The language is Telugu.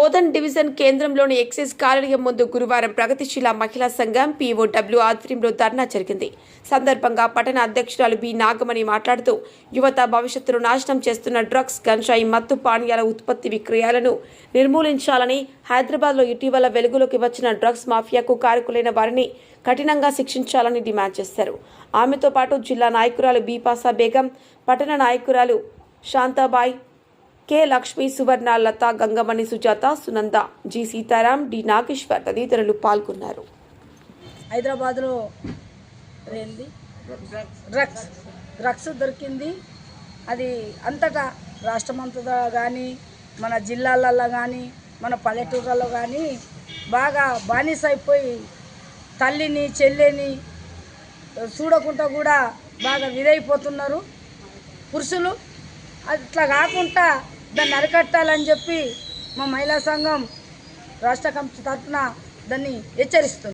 బోధన్ డివిజన్ కేంద్రంలోని ఎక్సైజ్ కార్యాలయం ముందు గురువారం ప్రగతిశీల మహిళా సంఘం పీఓడబ్ల్యూ ఆధ్వర్యంలో ధర్నా జరిగింది. సందర్భంగా పట్టణ అధ్యక్షురాలు బి నాగమణి మాట్లాడుతూ యువత భవిష్యత్తును నాశనం చేస్తున్న డ్రగ్స్, గంజాయి, మత్తు పానీయాల ఉత్పత్తి విక్రయాలను నిర్మూలించాలని, హైదరాబాద్లో ఇటీవల వెలుగులోకి వచ్చిన డ్రగ్స్ మాఫియాకు కారకులైన వారిని కఠినంగా శిక్షించాలని డిమాండ్ చేశారు. ఆమెతో పాటు జిల్లా నాయకురాలు బీపాసా బేగం, పట్టణ నాయకురాలు శాంతాబాయ్, కె లక్ష్మి, సువర్ణ, లత, గంగమణి, సుజాత, సునంద, జి సీతారాం, డి నాగేశ్వర్ తదితరులు పాల్గొన్నారు. హైదరాబాద్లో డ్రగ్స్ దొరికింది. అది అంతటా రాష్ట్రమంతటా కానీ, మన జిల్లాలలో కానీ, మన పల్లెటూళ్ళలో కానీ బాగా బానిస అయిపోయి తల్లిని చెల్లిని చూడకుండా కూడా బాగా విరైపోతున్నారు పురుషులు. అట్లా కాకుండా దాన్ని అరికట్టాలని చెప్పి మా మహిళా సంఘం రాష్ట్ర కమిటీ తరఫున దాన్ని హెచ్చరిస్తుంది.